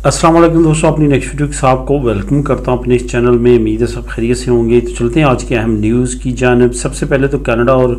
अस्सलाम वालेकुम दोस्तों, अपनी नेक्स्ट वीडियो के साथ को वेलकम करता हूं अपने इस चैनल में। उम्मीद है सब खैरियत से होंगे। तो चलते हैं आज के अहम न्यूज़ की जानिब। सबसे पहले तो कनाडा और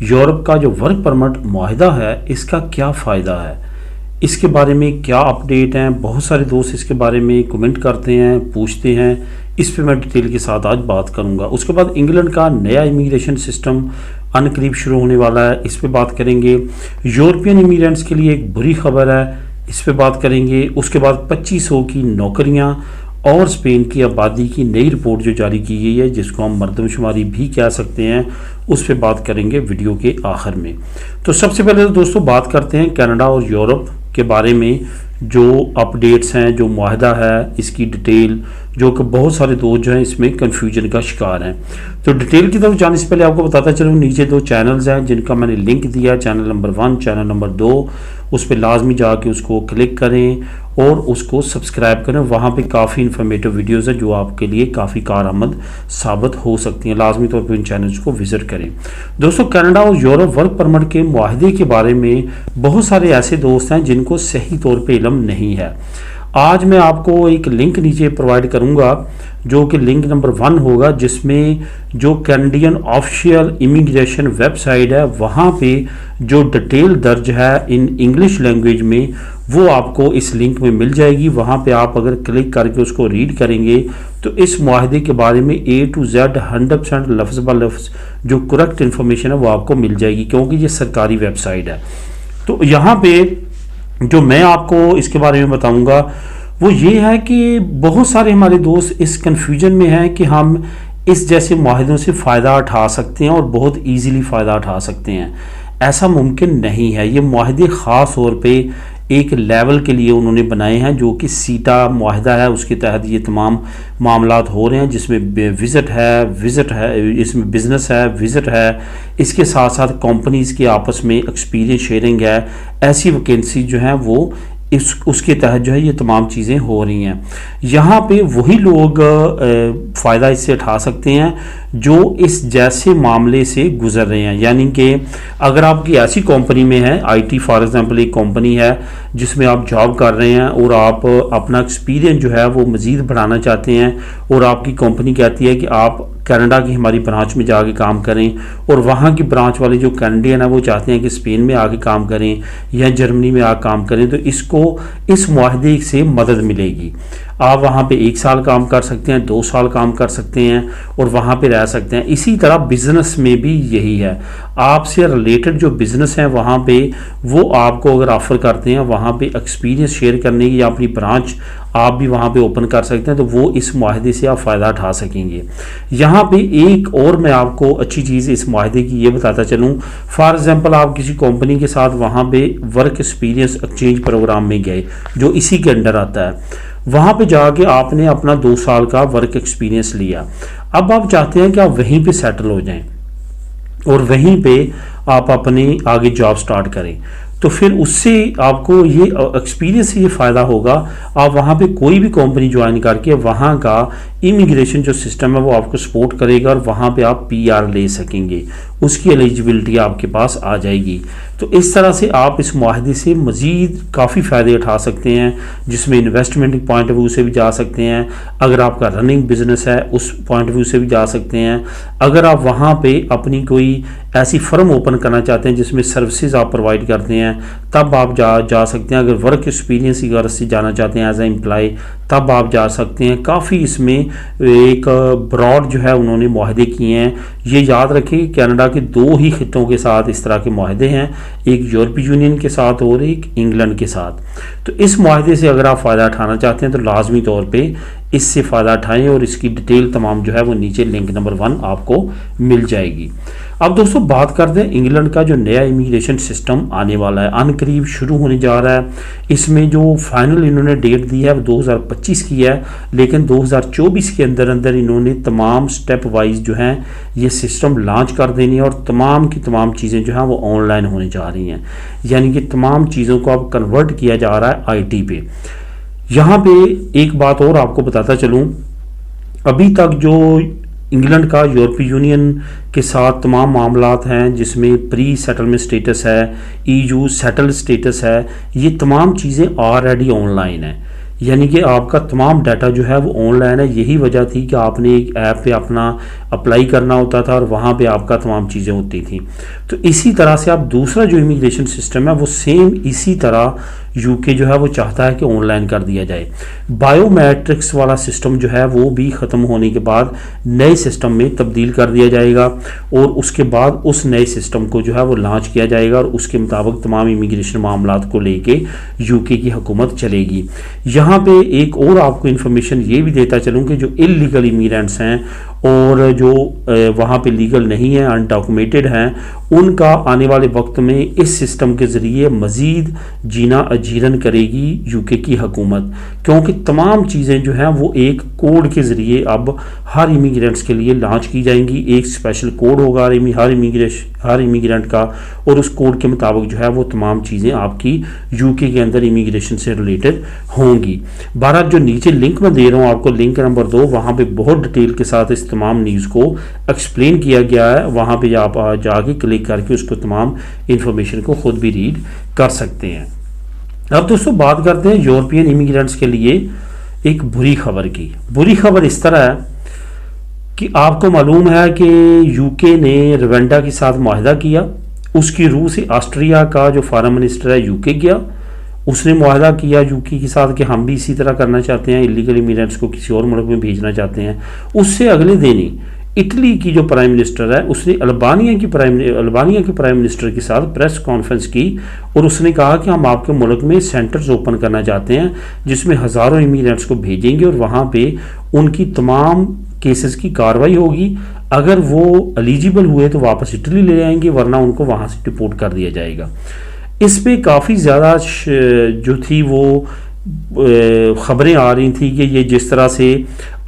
यूरोप का जो वर्क परमिट मुआहिदा है, इसका क्या फ़ायदा है, इसके बारे में क्या अपडेट हैं। बहुत सारे दोस्त इसके बारे में कमेंट करते हैं, पूछते हैं। इस पे मैं डिटेल के साथ आज बात करूंगा। उसके बाद इंग्लैंड का नया इमिग्रेशन सिस्टम अनकरीब शुरू होने वाला है, इस पे बात करेंगे। यूरोपियन इमिग्रेंट्स के लिए एक बुरी खबर है, इस पे बात करेंगे। उसके बाद 2500 की नौकरियां और स्पेन की आबादी की नई रिपोर्ट जो जारी की गई है, जिसको हम मरदमशुमारी भी कह सकते हैं, उस पे बात करेंगे वीडियो के आखिर में। तो सबसे पहले तो दोस्तों बात करते हैं कनाडा और यूरोप के बारे में। जो अपडेट्स हैं, जो मुआहदा है, इसकी डिटेल, जो कि बहुत सारे दोस्त जो हैं इसमें कन्फ्यूजन का शिकार हैं। तो डिटेल की तरफ जाने से पहले आपको बताता चलूँ, नीचे दो चैनल्स हैं जिनका मैंने लिंक दिया, चैनल नंबर 1, चैनल नंबर 2। उस पर लाजमी जाके उसको क्लिक करें और उसको सब्सक्राइब करें। वहाँ पे काफ़ी इन्फॉर्मेटिव वीडियोस हैं जो आपके लिए काफ़ी कारआमद साबित हो सकती हैं। लाजमी तौर पर इन चैनल्स को विज़िट करें। दोस्तों, कनाडा और यूरोप वर्क परमिट के मुआहदे के बारे में बहुत सारे ऐसे दोस्त हैं जिनको सही तौर पर इल्म नहीं है। आज मैं आपको एक लिंक नीचे प्रोवाइड करूंगा, जो कि लिंक नंबर 1 होगा, जिसमें जो कैनेडियन ऑफिशियल इमिग्रेशन वेबसाइट है, वहाँ पे जो डिटेल दर्ज है इन इंग्लिश लैंग्वेज में, वो आपको इस लिंक में मिल जाएगी। वहाँ पे आप अगर क्लिक करके उसको रीड करेंगे तो इस मुआहदे के बारे में A to Z 100% लफ्ज़ ब लफ्ज़ जो करेक्ट इन्फॉर्मेशन है वो आपको मिल जाएगी, क्योंकि ये सरकारी वेबसाइट है। तो यहाँ पे जो मैं आपको इसके बारे में बताऊंगा वो ये है कि बहुत सारे हमारे दोस्त इस कन्फ्यूजन में हैं कि हम इस जैसे मुआहदों से फ़ायदा उठा सकते हैं और बहुत इजीली फ़ायदा उठा सकते हैं। ऐसा मुमकिन नहीं है। ये मुआहदे ख़ास तौर पे एक लेवल के लिए उन्होंने बनाए हैं, जो कि सीटा मुआहदा है। उसके तहत ये तमाम मामलात हो रहे हैं, जिसमें विज़िट है, इसमें बिज़नेस है, विज़िट है, इसके साथ साथ कंपनीज़ के आपस में एक्सपीरियंस शेयरिंग है। ऐसी वैकेंसी जो है वो उसके तहत जो है ये तमाम चीज़ें हो रही हैं। यहाँ पे वही लोग फ़ायदा इससे उठा सकते हैं जो इस जैसे मामले से गुजर रहे हैं। यानी कि अगर आपकी ऐसी कंपनी में है, IT फॉर एग्जांपल एक कंपनी है जिसमें आप जॉब कर रहे हैं और आप अपना एक्सपीरियंस जो है वो मज़ीद बढ़ाना चाहते हैं, और आपकी कंपनी कहती है कि आप कनाडा की हमारी ब्रांच में जाके काम करें, और वहाँ की ब्रांच वाले जो कैनेडियन है वो चाहते हैं कि स्पेन में आके काम करें या जर्मनी में आके काम करें, तो इसको इस मुआहदे से मदद मिलेगी। आप वहाँ पे 1 साल काम कर सकते हैं, 2 साल काम कर सकते हैं और वहाँ पे रह सकते हैं। इसी तरह बिज़नेस में भी यही है। आपसे रिलेटेड जो बिज़नेस हैं वहाँ पे वो आपको अगर ऑफ़र करते हैं वहाँ पे एक्सपीरियंस शेयर करने की, या अपनी ब्रांच आप भी वहाँ पे ओपन कर सकते हैं, तो वो इस मुआहदे से आप फ़ायदा उठा सकेंगे। यहाँ पे एक और मैं आपको अच्छी चीज़ इस मुआहदे की ये बताता चलूँ। फॉर एग्जांपल आप किसी कंपनी के साथ वहाँ पे वर्क एक्सपीरियंस एक्सचेंज प्रोग्राम में गए, जो इसी के अंडर आता है। वहाँ पे जाके आपने अपना 2 साल का वर्क एक्सपीरियंस लिया। अब आप चाहते हैं कि आप वहीं पे सेटल हो जाएं और वहीं पे आप अपनी आगे जॉब स्टार्ट करें, तो फिर उससे आपको ये एक्सपीरियंस से ये फ़ायदा होगा। आप वहाँ पे कोई भी कंपनी ज्वाइन करके वहाँ का इमिग्रेशन जो सिस्टम है वो आपको सपोर्ट करेगा और वहाँ पे आप PR ले सकेंगे, उसकी एलिजिबिलिटी आपके पास आ जाएगी। तो इस तरह से आप इस मुआहदे से मज़ीद काफ़ी फ़ायदे उठा सकते हैं, जिसमें इन्वेस्टमेंट के पॉइंट ऑफ व्यू से भी जा सकते हैं। अगर आपका रनिंग बिजनेस है उस पॉइंट ऑफ व्यू से भी जा सकते हैं। अगर आप वहाँ पे अपनी कोई ऐसी फर्म ओपन करना चाहते हैं जिसमें सर्विसेज आप प्रोवाइड करते हैं, तब आप जा सकते हैं। अगर वर्क एक्सपीरियंस की गर्ज से जाना चाहते हैं एज ए एम्प्लॉय, तब आप जा सकते हैं। काफ़ी इसमें एक ब्रॉड जो है उन्होंने मुआहदे किए हैं। ये याद रखें कि कनाडा के 2 ही खित्तों के साथ इस तरह के मुआहदे हैं, एक यूरोपीय यूनियन के साथ और एक इंग्लैंड के साथ। तो इस मुआहदे से अगर आप फ़ायदा उठाना चाहते हैं तो लाजमी तौर पे इससे फ़ायदा उठाएं, और इसकी डिटेल तमाम जो है वो नीचे लिंक नंबर 1 आपको मिल जाएगी। अब दोस्तों बात करते हैं इंग्लैंड का जो नया इमिग्रेशन सिस्टम आने वाला है, अनकरीब शुरू होने जा रहा है। इसमें जो फाइनल इन्होंने डेट दी है वो 2025 की है, लेकिन 2024 के अंदर अंदर इन्होंने तमाम स्टेप वाइज जो हैं ये सिस्टम लॉन्च कर देनी है, और तमाम की तमाम चीज़ें जो हैं वो ऑनलाइन होने जा रही हैं। यानी कि तमाम चीज़ों को अब कन्वर्ट किया जा रहा है IT पे। यहाँ पे एक बात और आपको बताता चलूँ, अभी तक जो इंग्लैंड का यूरोपीय यूनियन के साथ तमाम मामलात हैं, जिसमें प्री सेटलमेंट स्टेटस है, EU सेटल स्टेटस है, ये तमाम चीज़ें ऑलरेडी ऑनलाइन हैं। यानी कि आपका तमाम डाटा जो है वो ऑनलाइन है। यही वजह थी कि आपने एक ऐप पे अपना अप्लाई करना होता था और वहाँ पे आपका तमाम चीज़ें होती थी। तो इसी तरह से आप दूसरा जो इमिग्रेशन सिस्टम है वो सेम इसी तरह यूके जो है वो चाहता है कि ऑनलाइन कर दिया जाए। बायोमेट्रिक्स वाला सिस्टम जो है वो भी ख़त्म होने के बाद नए सिस्टम में तब्दील कर दिया जाएगा और उसके बाद उस नए सिस्टम को जो है वो लॉन्च किया जाएगा और उसके मुताबिक तमाम इमिग्रेशन मामलात को लेके यूके की हुकूमत चलेगी। यहाँ पे एक और आपको इन्फॉर्मेशन ये भी देता चलूँ कि जो इलीगल इमिग्रेंट्स हैं और जो वहाँ पे लीगल नहीं है, अनडॉक्यूमेंटेड हैं, उनका आने वाले वक्त में इस सिस्टम के ज़रिए मज़ीद जीना अजीरन करेगी यूके की हुकूमत, क्योंकि तमाम चीज़ें जो हैं वो एक कोड के ज़रिए अब हर इमिग्रेंट्स के लिए लॉन्च की जाएंगी। एक स्पेशल कोड होगा हर इमिग्रेंट का और उस कोड के मुताबिक जो है वो तमाम चीज़ें आपकी यूके के अंदर इमिग्रेशन से रिलेटेड होंगी। बहरहाल जो नीचे लिंक मैं दे रहा हूँ आपको, लिंक नंबर 2, वहाँ पे बहुत डिटेल के साथ इस तमाम न्यूज़ को एक्सप्लेन किया गया है। वहाँ पे आप जाके क्लिक करके उसको तमाम इंफॉर्मेशन को खुद भी रीड कर सकते हैं। अब दोस्तों बात करते हैं यूरोपियन इमिग्रेंट्स के लिए एक बुरी खबर की। बुरी खबर इस तरह है कि आपको मालूम है कि यूके ने रवांडा के साथ मुआहदा किया। उसकी रूह से ऑस्ट्रिया का जो फॉरेन मिनिस्टर है यूके गया, उसने मुआहदा किया यूके के साथ कि हम भी इसी तरह करना चाहते हैं, इलीगल इमिग्रेंट्स को किसी और मुल्क में भेजना चाहते हैं। उससे अगले दिन ही इटली की जो प्राइम मिनिस्टर है उसने अल्बानिया के प्राइम मिनिस्टर के साथ प्रेस कॉन्फ्रेंस की और उसने कहा कि हम आपके मुल्क में सेंटर्स ओपन करना चाहते हैं जिसमें हज़ारों इमिग्रेंट्स को भेजेंगे और वहाँ पे उनकी तमाम केसेस की कार्रवाई होगी। अगर वो एलिजिबल हुए तो वापस इटली ले जाएंगे, वरना उनको वहाँ से डिपोर्ट कर दिया जाएगा। इस पे काफ़ी ज़्यादा जो थी वो ख़बरें आ रही थी कि ये जिस तरह से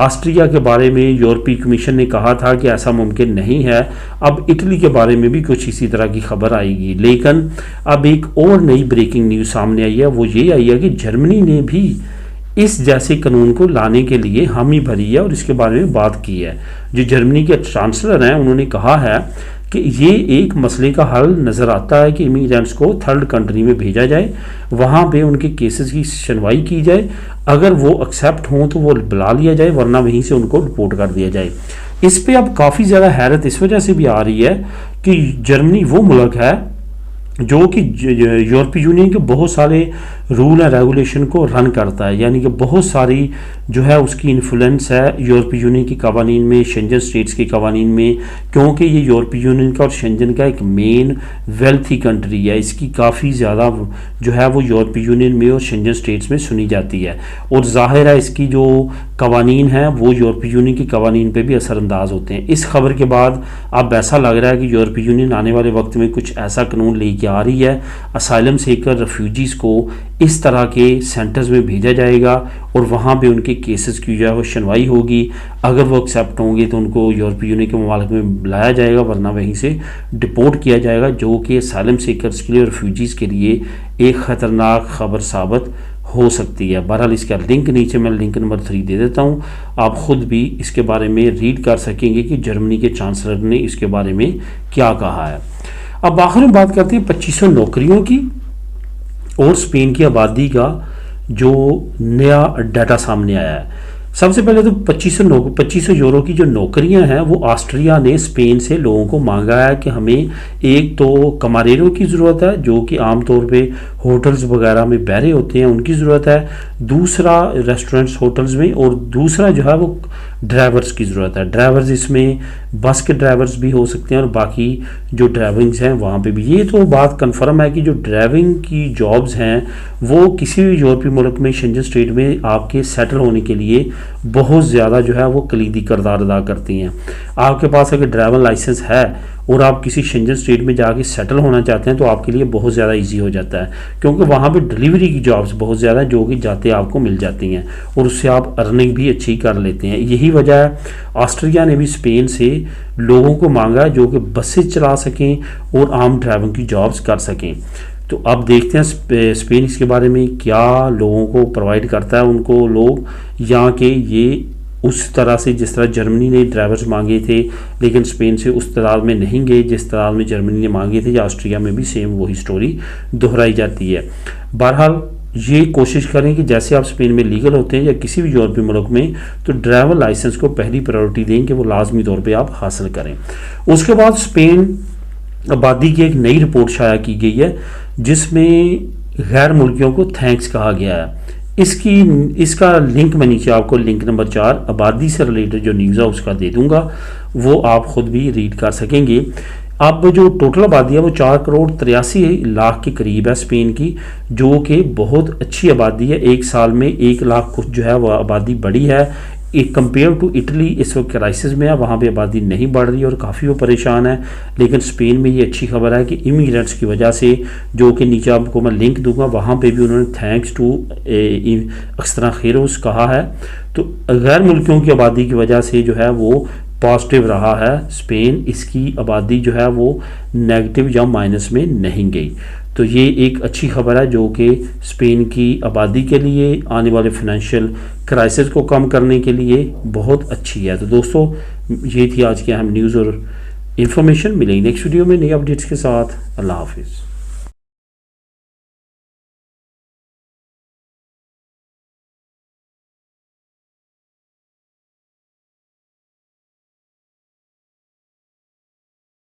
ऑस्ट्रिया के बारे में यूरोपीय कमीशन ने कहा था कि ऐसा मुमकिन नहीं है, अब इटली के बारे में भी कुछ इसी तरह की खबर आएगी। लेकिन अब एक और नई ब्रेकिंग न्यूज़ सामने आई है, वो ये आई है कि जर्मनी ने भी इस जैसे कानून को लाने के लिए हामी भरी है और इसके बारे में बात की है। जो जर्मनी के चांसलर हैं उन्होंने कहा है कि ये एक मसले का हल नज़र आता है कि इमिग्रेंट्स को थर्ड कंट्री में भेजा जाए, वहाँ पे उनके केसेस की सुनवाई की जाए, अगर वो एक्सेप्ट हों तो वो बुला लिया जाए, वरना वहीं से उनको रिपोर्ट कर दिया जाए। इस पे अब काफ़ी ज़्यादा हैरत इस वजह से भी आ रही है कि जर्मनी वो मुल्क है जो कि यूरोपीय यूनियन के बहुत सारे रूल एंड रेगुलेशन को रन करता है, यानी कि बहुत सारी जो है उसकी इन्फ्लुएंस है यूरोपीय यूनियन की कवानीन में, शेंजन स्टेट्स के कवानीन में, क्योंकि ये यूरोपीय यूनियन का और शेंजन का एक मेन वेल्थी कंट्री है। इसकी काफ़ी ज़्यादा जो है वो यूरोपीय यूनियन में और शेंजन स्टेट्स में सुनी जाती है और ज़ाहिर है इसकी जो कवानीन है वो यूरोपीय यूनियन की कवानीन पे भी असरअंदाज होते हैं। इस खबर के बाद अब ऐसा लग रहा है कि यूरोपीय यूनियन आने वाले वक्त में कुछ ऐसा कानून लेके आ रही है, असाइलम सीकर रेफ्यूजीज़ को इस तरह के सेंटर्स में भेजा जाएगा और वहाँ पे उनके केसेस की जो है वो सुनवाई होगी। अगर वो एक्सेप्ट होंगे तो उनको यूरोपीय यूनियन के ममालिक में बुलाया जाएगा, वरना वहीं से डिपोर्ट किया जाएगा, जो कि असाइलम सीकर्स के लिए, रेफ्यूजीज़ के लिए एक ख़तरनाक खबर साबित हो सकती है। बहरहाल इसका लिंक नीचे मैं लिंक नंबर 3 दे देता हूँ, आप ख़ुद भी इसके बारे में रीड कर सकेंगे कि जर्मनी के चांसलर ने इसके बारे में क्या कहा है। अब आखिर में बात करते हैं 2500 नौकरियों की और स्पेन की आबादी का जो नया डाटा सामने आया है। सबसे पहले तो 2500 यूरो की जो नौकरियां हैं वो ऑस्ट्रिया ने स्पेन से लोगों को मांगा है कि हमें एक तो कमारेरों की ज़रूरत है जो कि आमतौर पे होटल्स वगैरह में बहरे होते हैं, उनकी ज़रूरत है, दूसरा रेस्टोरेंट्स होटल्स में, और दूसरा जो है वो ड्राइवर्स की ज़रूरत है। ड्राइवर्स इसमें बस के ड्राइवर्स भी हो सकते हैं और बाकी जो ड्राइविंग्स हैं वहाँ पे भी। ये तो बात कंफर्म है कि जो ड्राइविंग की जॉब्स हैं वो किसी भी यूरोपीय मुल्क में, शेंजन स्टेट में आपके सेटल होने के लिए बहुत ज़्यादा जो है वो कलीदी किरदार अदा करती हैं। आपके पास अगर ड्राइविंग लाइसेंस है और आप किसी शेंजन स्टेट में जाके सेटल होना चाहते हैं तो आपके लिए बहुत ज़्यादा इजी हो जाता है, क्योंकि वहाँ पे डिलीवरी की जॉब्स बहुत ज़्यादा है जो कि जाते आपको मिल जाती हैं और उससे आप अर्निंग भी अच्छी कर लेते हैं। यही वजह है ऑस्ट्रिया ने भी स्पेन से लोगों को मांगा जो कि बसेस चला सकें और आम ड्राइविंग की जॉब्स कर सकें। तो अब देखते हैं स्पेन इसके बारे में क्या लोगों को प्रोवाइड करता है उनको लोग, यहाँ के ये उस तरह से जिस तरह जर्मनी ने ड्राइवर्स मांगे थे लेकिन स्पेन से उस तादाद में नहीं गए जिस तादाद में जर्मनी ने मांगे थे, या ऑस्ट्रिया में भी सेम वही स्टोरी दोहराई जाती है। बहरहाल ये कोशिश करें कि जैसे आप स्पेन में लीगल होते हैं या किसी भी यूरोपीय मुल्क में, तो ड्राइवर लाइसेंस को पहली प्रायोरिटी दें कि वो लाजमी तौर पे आप हासिल करें। उसके बाद स्पेन आबादी की एक नई रिपोर्ट शाया की गई है जिसमें गैर मुल्कियों को थैंक्स कहा गया है। इसका लिंक मैं नीचे आपको लिंक नंबर 4 आबादी से रिलेटेड जो न्यूज़ है उसका दे दूंगा, वो आप ख़ुद भी रीड कर सकेंगे। अब जो टोटल आबादी है वो 4,83,00,000 के करीब है स्पेन की, जो कि बहुत अच्छी आबादी है। एक साल में 1 लाख कुछ जो है वो आबादी बढ़ी है। एक कंपेयर टू इटली इस वक्त क्राइसिस में है, वहाँ पे आबादी नहीं बढ़ रही और काफ़ी वो परेशान है। लेकिन स्पेन में ये अच्छी खबर है कि इमिग्रेंट्स की वजह से, जो कि नीचे आपको मैं लिंक दूंगा, वहाँ पे भी उन्होंने थैंक्स टू अक्सरा खैरोस कहा है। तो गैर मुल्कियों की आबादी की वजह से जो है वो पॉजिटिव रहा है स्पेन, इसकी आबादी जो है वो नेगेटिव या माइनस में नहीं गई। तो ये एक अच्छी खबर है जो कि स्पेन की आबादी के लिए आने वाले फाइनेंशियल क्राइसिस को कम करने के लिए बहुत अच्छी है। तो दोस्तों, ये थी आज की अहम न्यूज़ और इन्फॉर्मेशन। मिलेंगे नेक्स्ट वीडियो में नई अपडेट्स के साथ। अल्लाह हाफिज़।